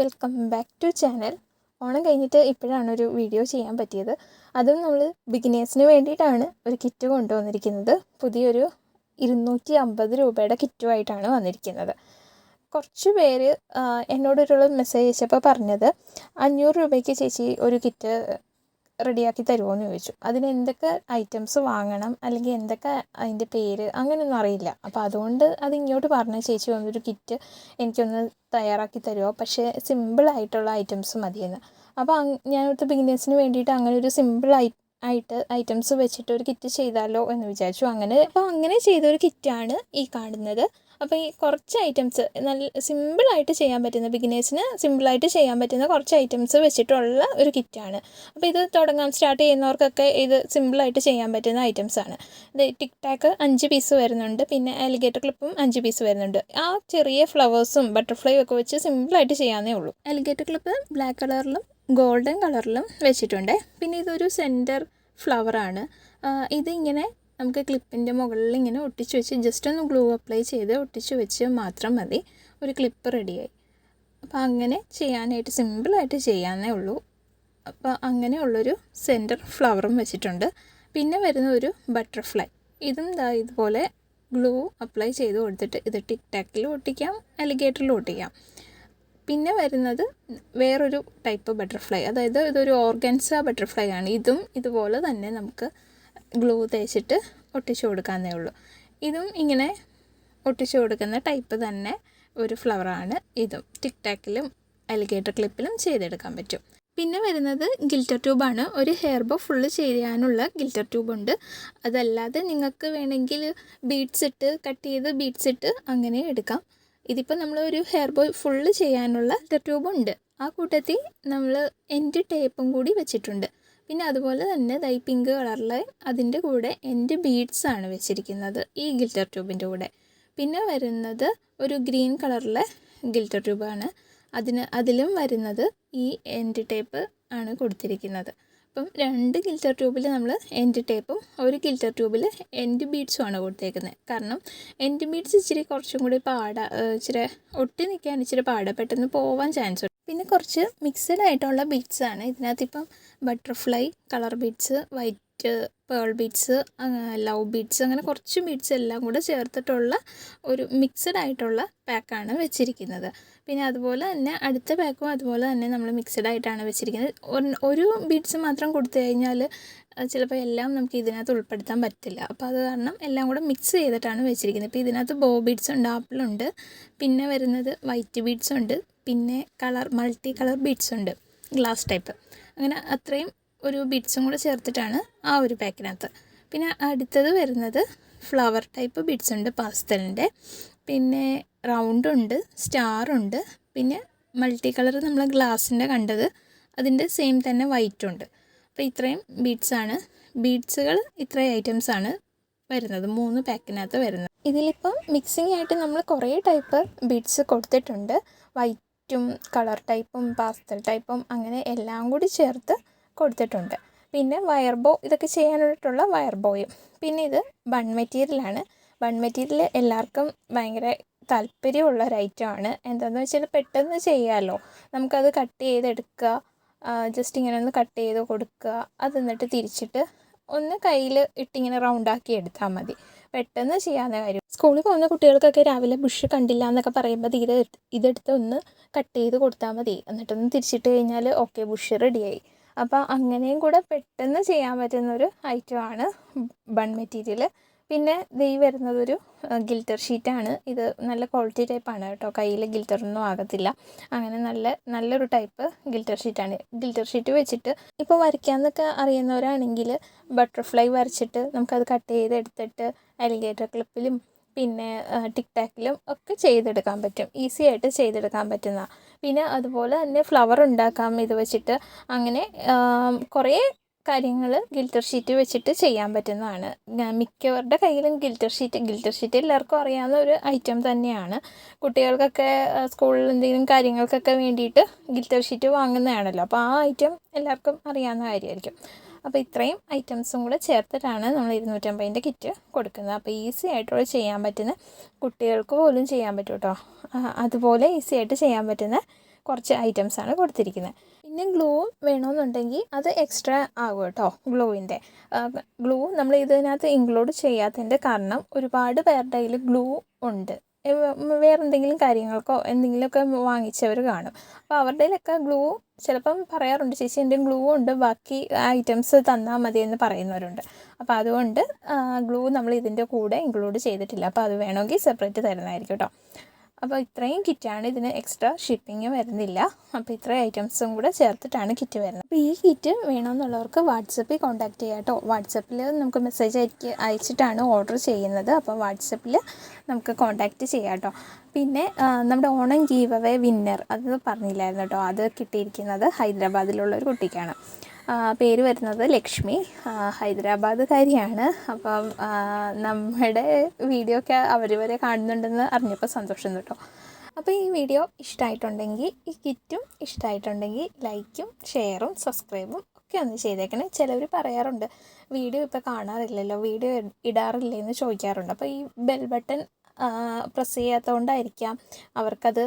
Welcome back to channel. Onam കഴിഞ്ഞിട്ട് ഇപ്പോഴാണ് ഒരു വീഡിയോ ചെയ്യാൻ പറ്റിയത്. അതും നമ്മൾ ബിഗിനേഴ്സിന് വേണ്ടിയിട്ടാണ് ഒരു കിറ്റ് കൊണ്ടുവന്നിരിക്കുന്നത്. പുതിയൊരു 250 രൂപയുടെ കിറ്റുമായിട്ടാണ് വന്നിരിക്കുന്നത്. കുറച്ച് പേര് എന്നോടൊരു മെസ്സേജ് അയച്ചപ്പോൾ പറഞ്ഞത് 500 രൂപയ്ക്ക് ചേച്ചി ഒരു കിറ്റ് റെഡിയാക്കി തരുമോ എന്ന് ചോദിച്ചു. അതിന് എന്തൊക്കെ ഐറ്റംസ് വാങ്ങണം, അല്ലെങ്കിൽ എന്തൊക്കെ അതിൻ്റെ പേര് അങ്ങനെയൊന്നും അറിയില്ല. അപ്പോൾ അതുകൊണ്ട് അത് ഇങ്ങോട്ട് പറഞ്ഞ ചേച്ചി വന്നൊരു കിറ്റ് എനിക്കൊന്ന് തയ്യാറാക്കി തരുമോ, പക്ഷേ സിമ്പിളായിട്ടുള്ള ഐറ്റംസ് മതിയെന്ന്. അപ്പോൾ ഞാനടുത്ത ബിഗിനേഴ്സിന് വേണ്ടിയിട്ട് അങ്ങനെ ഒരു ആയിട്ട് ഐറ്റംസ് വെച്ചിട്ട് ഒരു കിറ്റ് ചെയ്താലോ എന്ന് വിചാരിച്ചു. അങ്ങനെ ചെയ്തൊരു കിറ്റാണ് ഈ കാണുന്നത്. അപ്പോൾ ഈ കുറച്ച് ഐറ്റംസ് നല്ല സിമ്പിളായിട്ട് ചെയ്യാൻ പറ്റുന്ന, ബിഗിനേഴ്സിന് സിമ്പിളായിട്ട് ചെയ്യാൻ പറ്റുന്ന കുറച്ച് ഐറ്റംസ് വെച്ചിട്ടുള്ള ഒരു കിറ്റാണ്. അപ്പോൾ ഇത് സ്റ്റാർട്ട് ചെയ്യുന്നവർക്കൊക്കെ ഇത് സിമ്പിളായിട്ട് ചെയ്യാൻ പറ്റുന്ന ഐറ്റംസാണ്. ഇത് ടിക് ടാക്ക് 5 പീസ് വരുന്നുണ്ട്, പിന്നെ അലിഗേറ്റർ ക്ലിപ്പും 5 പീസ് വരുന്നുണ്ട്. ആ ചെറിയ ഫ്ലവേഴ്സും ബട്ടർഫ്ലൈയും ഒക്കെ വെച്ച് സിമ്പിളായിട്ട് ചെയ്യാവുന്നേ ഉള്ളൂ. അലിഗേറ്റർ ക്ലിപ്പ് ബ്ലാക്ക് കളറിലും ഗോൾഡൻ കളറിലും വെച്ചിട്ടുണ്ട്. പിന്നെ ഇതൊരു സെൻറ്റർ ഫ്ലവറാണ്. ഇതിങ്ങനെ നമുക്ക് ക്ലിപ്പിൻ്റെ മുകളിൽ ഇങ്ങനെ ഒട്ടിച്ച് വെച്ച് ജസ്റ്റ് ഒന്ന് ഗ്ലൂ അപ്ലൈ ചെയ്ത് ഒട്ടിച്ച് വെച്ച് മാത്രം മതി, ഒരു ക്ലിപ്പ് റെഡിയായി. അപ്പോൾ അങ്ങനെ ചെയ്യാനായിട്ട് സിമ്പിളായിട്ട് ചെയ്യാവുന്നേ ഉള്ളൂ. അപ്പോൾ അങ്ങനെയുള്ളൊരു സെൻറ്റർ ഫ്ലവറും വെച്ചിട്ടുണ്ട്. പിന്നെ വരുന്ന ഒരു ബട്ടർഫ്ലൈ, ഇതും ഇതുപോലെ ഗ്ലൂ അപ്ലൈ ചെയ്ത് കൊടുത്തിട്ട് ഇത് ടിക് ടാക്കിലും ഒട്ടിക്കാം, അലിഗേറ്ററിലും ഒട്ടിക്കാം. പിന്നെ വരുന്നത് വേറൊരു ടൈപ്പ് ബട്ടർഫ്ലൈ, അതായത് ഇതൊരു ഓർഗൻസ ബട്ടർഫ്ലൈ ആണ്. ഇതും ഇതുപോലെ തന്നെ നമുക്ക് ഗ്ലൂ തേച്ചിട്ട് ഒട്ടിച്ചു കൊടുക്കാവുന്നേ ഉള്ളൂ. ഇതും ഇങ്ങനെ ഒട്ടിച്ചു കൊടുക്കുന്ന ടൈപ്പ് തന്നെ ഒരു ഫ്ലവറാണ്. ഇതും ടിക് ടാക്കിലും അലിഗേറ്റർ ക്ലിപ്പിലും ചെയ്തെടുക്കാൻ പറ്റും. പിന്നെ വരുന്നത് ഗിൽറ്റർ ട്യൂബാണ്. ഒരു ഹെയർ ബോ ഫുള്ള് ചെയ്യാനുള്ള ഗിൽറ്റർ ട്യൂബുണ്ട്. അതല്ലാതെ നിങ്ങൾക്ക് വേണമെങ്കിൽ കട്ട് ചെയ്ത് ബീഡ്സ് ഇട്ട് അങ്ങനെ എടുക്കാം. ഇതിപ്പോൾ നമ്മൾ ഒരു ഹെയർ ബോ ഫുള്ള് ചെയ്യാനുള്ള ഗിൽറ്റർ ട്യൂബുണ്ട്. ആ കൂട്ടത്തിൽ നമ്മൾ എൻഡ് ടേപ്പും കൂടി വെച്ചിട്ടുണ്ട്. പിന്നെ അതുപോലെ തന്നെ പിങ്ക് കളറിലെ അതിൻ്റെ കൂടെ എൻഡ് ബീഡ്സാണ് വെച്ചിരിക്കുന്നത് ഈ ഗിൽറ്റർ ട്യൂബിൻ്റെ കൂടെ. പിന്നെ വരുന്നത് ഒരു ഗ്രീൻ കളറിലെ ഗിൽറ്റർ ട്യൂബാണ്. അതിലും വരുന്നത് ഈ എൻഡ് ടേപ്പ് ആണ് കൊടുത്തിരിക്കുന്നത്. അപ്പം 2 ഗിൽറ്റർ ട്യൂബിൽ നമ്മൾ എൻഡ് ടേപ്പും ഒരു ഗിൽറ്റർ ട്യൂബിൽ എൻഡ് ബീഡ്സും ആണ് കൊടുത്തേക്കുന്നത്. കാരണം എൻഡ് ബീഡ്സ് ഇച്ചിരി കുറച്ചും കൂടി ഇച്ചിരി ഒട്ടി നിൽക്കാൻ ഇച്ചിരി പെട്ടെന്ന് പോവാൻ ചാൻസ് ഉണ്ട്. പിന്നെ കുറച്ച് മിക്സഡ് ആയിട്ടുള്ള ബീഡ്സാണ് ഇതിനകത്തിപ്പം butterfly, colour beads, white pearl beads, love beads, അങ്ങനെ കുറച്ച് ബീഡ്സ് എല്ലാം കൂടെ ചേർത്തിട്ടുള്ള ഒരു മിക്സഡ് ആയിട്ടുള്ള പാക്കാണ് വെച്ചിരിക്കുന്നത്. പിന്നെ അതുപോലെ തന്നെ അടുത്ത പാക്കും അതുപോലെ തന്നെ നമ്മൾ മിക്സഡ് ആയിട്ടാണ് വെച്ചിരിക്കുന്നത്. ഒരു ബീഡ്സ് മാത്രം കൊടുത്തു കഴിഞ്ഞാൽ ചിലപ്പോൾ എല്ലാം നമുക്ക് ഇതിനകത്ത് ഉൾപ്പെടുത്താൻ പറ്റില്ല. അപ്പോൾ അത് കാരണം എല്ലാം കൂടെ മിക്സ് ചെയ്തിട്ടാണ് വെച്ചിരിക്കുന്നത്. ഇപ്പോൾ ഇതിനകത്ത് ബോ ബീഡ്സ് ഉണ്ട്, ആപ്പിളുണ്ട്, പിന്നെ വരുന്നത് വൈറ്റ് ബീഡ്സ് ഉണ്ട്, പിന്നെ മൾട്ടി കളർ ബീഡ്സ് ഉണ്ട്, ഗ്ലാസ് ടൈപ്പ്. അങ്ങനെ അത്രയും ഒരു ബീഡ്സും കൂടെ ചേർത്തിട്ടാണ് ആ ഒരു പാക്കിനകത്ത്. പിന്നെ അടുത്തത് വരുന്നത് ഫ്ലവർ ടൈപ്പ് ബീഡ്സ് ഉണ്ട് പാസ്റ്റലിൻ്റെ, പിന്നെ റൗണ്ടുണ്ട്, സ്റ്റാറുണ്ട്, പിന്നെ മൾട്ടി കളർ നമ്മൾ ഗ്ലാസിൻ്റെ കണ്ടത് അതിൻ്റെ സെയിം തന്നെ വൈറ്റുണ്ട്. അപ്പോൾ ഇത്രയും ബീഡ്സാണ്. ബീഡ്സുകൾ ഇത്രയും ഐറ്റംസാണ് വരുന്നത് 3 പാക്കിനകത്ത് വരുന്നത്. ഇതിലിപ്പം മിക്സിംഗ് ആയിട്ട് നമ്മൾ കുറേ ടൈപ്പ് ബീഡ്സ് കൊടുത്തിട്ടുണ്ട്. വൈറ്റും കളർ ടൈപ്പും പാസ്റ്റൽ ടൈപ്പും അങ്ങനെ എല്ലാം കൂടി ചേർത്ത് കൊടുത്തിട്ടുണ്ട്. പിന്നെ വയർ ബോ, ഇതൊക്കെ ചെയ്യാനായിട്ടുള്ള വയർ ബോയും. പിന്നെ ഇത് ബൺ മെറ്റീരിയലാണ്. ബൺ മെറ്റീരിയൽ എല്ലാവർക്കും ഭയങ്കര താല്പര്യമുള്ള ഒരു ഐറ്റമാണ്. എന്താണെന്ന് വെച്ചാൽ പെട്ടെന്ന് ചെയ്യാമല്ലോ. നമുക്കത് കട്ട് ചെയ്തെടുക്കുക, ജസ്റ്റ് ഇങ്ങനെ ഒന്ന് കട്ട് ചെയ്ത് കൊടുക്കുക, അത് എന്നിട്ട് തിരിച്ചിട്ട് ഒന്ന് കയ്യിൽ ഇട്ടിങ്ങനെ റൗണ്ടാക്കി എടുത്താൽ മതി. പെട്ടെന്ന് ചെയ്യാവുന്ന കാര്യം. സ്കൂളിൽ പോകുന്ന കുട്ടികൾക്കൊക്കെ രാവിലെ ബുഷ് കണ്ടില്ല എന്നൊക്കെ പറയുമ്പോൾ ഇതെടുത്ത് ഒന്ന് കട്ട് ചെയ്ത് കൊടുത്താൽ മതി. എന്നിട്ടൊന്ന് തിരിച്ചിട്ട് കഴിഞ്ഞാൽ ഓക്കെ, ബുഷ് റെഡിയായി. അപ്പോൾ അങ്ങനെയും കൂടെ പെട്ടെന്ന് ചെയ്യാൻ പറ്റുന്നൊരു ഐറ്റമാണ് ബൺ മെറ്റീരിയൽ. പിന്നെ ഈ വരുന്നതൊരു ഗിൽറ്റർ ഷീറ്റാണ്. ഇത് നല്ല ക്വാളിറ്റി ടൈപ്പാണ് കേട്ടോ, കയ്യിൽ ഗിൽറ്ററൊന്നും ആകത്തില്ല. അങ്ങനെ നല്ലൊരു ടൈപ്പ് ഗിൽറ്റർ ഷീറ്റാണ്. ഗിൽറ്റർ ഷീറ്റ് വെച്ചിട്ട് ഇപ്പോൾ വരയ്ക്കാമെന്നൊക്കെ അറിയുന്നവരാണെങ്കിൽ ബട്ടർഫ്ലൈ വരച്ചിട്ട് നമുക്കത് കട്ട് ചെയ്തെടുത്തിട്ട് അലിഗേറ്റർ ക്ലിപ്പിലും പിന്നെ ടിക് ടാക്കിലും ഒക്കെ ചെയ്തെടുക്കാൻ പറ്റും. ഈസി ആയിട്ട് ചെയ്തെടുക്കാൻ പറ്റുന്ന. പിന്നെ അതുപോലെ തന്നെ ഫ്ലവർ ഉണ്ടാക്കാം ഇത് വെച്ചിട്ട്. അങ്ങനെ കുറേ കാര്യങ്ങൾ ഗിൽറ്റർ ഷീറ്റ് വെച്ചിട്ട് ചെയ്യാൻ പറ്റുന്നതാണ്. മിക്കവരുടെ കയ്യിലും ഗിൽറ്റർ ഷീറ്റ് എല്ലാവർക്കും അറിയാവുന്ന ഒരു ഐറ്റം തന്നെയാണ്. കുട്ടികൾക്കൊക്കെ സ്കൂളിൽ എന്തെങ്കിലും കാര്യങ്ങൾക്കൊക്കെ വേണ്ടിയിട്ട് ഗിൽറ്റർ ഷീറ്റ് വാങ്ങുന്നതാണല്ലോ. അപ്പോൾ ആ ഐറ്റം എല്ലാവർക്കും അറിയാവുന്ന കാര്യമായിരിക്കും. അപ്പോൾ ഇത്രയും ഐറ്റംസും കൂടെ ചേർത്തിട്ടാണ് നമ്മൾ 250ൻ്റെ കിറ്റ് കൊടുക്കുന്നത്. അപ്പോൾ ഈസി ആയിട്ടുള്ള ചെയ്യാൻ പറ്റുന്ന, കുട്ടികൾക്ക് പോലും ചെയ്യാൻ പറ്റും കേട്ടോ. അതുപോലെ ഈസി ആയിട്ട് ചെയ്യാൻ പറ്റുന്ന കുറച്ച് ഐറ്റംസാണ് കൊടുത്തിരിക്കുന്നത്. പിന്നെ ഗ്ലൂ വേണമെന്നുണ്ടെങ്കിൽ അത് എക്സ്ട്രാ ആകും കേട്ടോ. ഗ്ലൂ നമ്മൾ ഇതിനകത്ത് ഇൻക്ലൂഡ് ചെയ്യാത്തതിൻ്റെ കാരണം ഒരുപാട് പേരുടെ കയ്യിൽ ഗ്ലൂ ഉണ്ട്, വേറെ എന്തെങ്കിലും കാര്യങ്ങൾക്കോ എന്തെങ്കിലുമൊക്കെ വാങ്ങിച്ചവർ കാണും. അപ്പോൾ അവരുടെ കയ്യിലൊക്കെ ഗ്ലൂ ചിലപ്പം പറയാറുണ്ട്, ചേച്ചി എൻ്റെ ഗ്ലൂ ഉണ്ട്, ബാക്കി ഐറ്റംസ് തന്നാൽ മതി എന്ന് പറയുന്നവരുണ്ട്. അപ്പോൾ അതുകൊണ്ട് ഗ്ലൂ നമ്മൾ ഇതിൻ്റെ കൂടെ ഇൻക്ലൂഡ് ചെയ്തിട്ടില്ല. അപ്പോൾ അത് വേണമെങ്കിൽ സെപ്പറേറ്റ് തരുന്നതായിരിക്കും കേട്ടോ. അപ്പോൾ ഇത്രയും കിറ്റാണ്, ഇതിന് എക്സ്ട്രാ ഷിപ്പിംഗ് വരുന്നില്ല. അപ്പോൾ ഇത്രയും ഐറ്റംസും കൂടെ ചേർത്തിട്ടാണ് കിറ്റ് വരുന്നത്. അപ്പോൾ ഈ കിറ്റ് വേണമെന്നുള്ളവർക്ക് വാട്സപ്പിൽ കോൺടാക്റ്റ് ചെയ്യാം കേട്ടോ. വാട്സപ്പിൽ നമുക്ക് മെസ്സേജ് അയച്ചിട്ടാണ് ഓർഡർ ചെയ്യുന്നത്. അപ്പോൾ വാട്സപ്പിൽ നമുക്ക് കോൺടാക്റ്റ് ചെയ്യാം കേട്ടോ. പിന്നെ നമ്മുടെ ഓണം ഗീവ് അവേ വിന്നർ അത് പറഞ്ഞില്ലായിരുന്നു കേട്ടോ. അത് കിട്ടിയിരിക്കുന്നത് ഹൈദരാബാദിലുള്ളൊരു കുട്ടിക്കാണ്. പേര് വരുന്നത് ലക്ഷ്മി, ഹൈദരാബാദുകാരിയാണ്. അപ്പം നമ്മുടെ വീഡിയോ ഒക്കെ അവർ വരെ കാണുന്നുണ്ടെന്ന് അറിഞ്ഞപ്പോൾ സന്തോഷം കേട്ടോ. അപ്പോൾ ഈ വീഡിയോ ഇഷ്ടമായിട്ടുണ്ടെങ്കിൽ, ഈ കിറ്റും ഇഷ്ടമായിട്ടുണ്ടെങ്കിൽ ലൈക്കും ഷെയറും സബ്സ്ക്രൈബും ഒക്കെ ഒന്ന് ചെയ്തേക്കണേ. ചിലവർ പറയാറുണ്ട് വീഡിയോ ഇപ്പോൾ കാണാറില്ലല്ലോ, വീഡിയോ ഇടാറില്ലേ എന്ന് ചോദിക്കാറുണ്ട്. അപ്പോൾ ഈ ബെൽ ബട്ടൺ പ്രസ് ചെയ്യാത്തതുകൊണ്ടായിരിക്കാം അവർക്കത്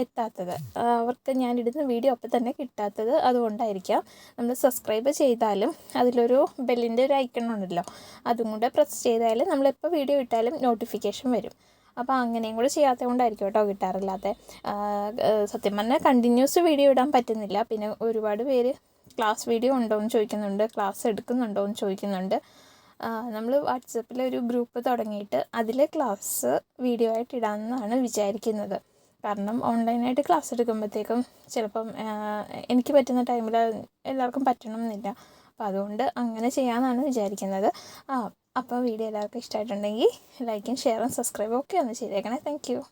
എത്താത്തത്, അവർക്ക് ഞാനിടുന്ന വീഡിയോ അപ്പം തന്നെ കിട്ടാത്തത്. അതുകൊണ്ടായിരിക്കാം. നമ്മൾ സബ്സ്ക്രൈബ് ചെയ്താലും അതിലൊരു ബെല്ലിൻ്റെ ഒരു ഐക്കൺ ഉണ്ടല്ലോ, അതും കൂടെ പ്രസ് ചെയ്താൽ നമ്മളെപ്പോൾ വീഡിയോ ഇട്ടാലും നോട്ടിഫിക്കേഷൻ വരും. അപ്പോൾ അങ്ങനെയും കൂടെ ചെയ്യാത്തത് കൊണ്ടായിരിക്കും കേട്ടോ കിട്ടാറില്ലാത്ത. സത്യം പറഞ്ഞാൽ കണ്ടിന്യൂസ് വീഡിയോ ഇടാൻ പറ്റുന്നില്ല. പിന്നെ ഒരുപാട് പേര് ക്ലാസ് വീഡിയോ ഉണ്ടോ എന്ന് ചോദിക്കുന്നുണ്ട്, ക്ലാസ് എടുക്കുന്നുണ്ടോ എന്ന് ചോദിക്കുന്നുണ്ട്. നമ്മൾ വാട്സപ്പിൽ ഒരു ഗ്രൂപ്പ് തുടങ്ങിയിട്ട് അതിൽ ക്ലാസ് വീഡിയോ ആയിട്ട് ഇടാമെന്നാണ് വിചാരിക്കുന്നത്. കാരണം ഓൺലൈനായിട്ട് ക്ലാസ് എടുക്കുമ്പോഴത്തേക്കും ചിലപ്പം എനിക്ക് പറ്റുന്ന ടൈമിൽ എല്ലാവർക്കും പറ്റണം എന്നില്ല. അപ്പോൾ അതുകൊണ്ട് അങ്ങനെ ചെയ്യാമെന്നാണ് വിചാരിക്കുന്നത്. അപ്പോൾ വീഡിയോ എല്ലാവർക്കും ഇഷ്ടമായിട്ടുണ്ടെങ്കിൽ ലൈക്കും ഷെയറും സബ്സ്ക്രൈബും ഒക്കെ ഒന്ന് ചെയ്തേക്കണേ. Thank you.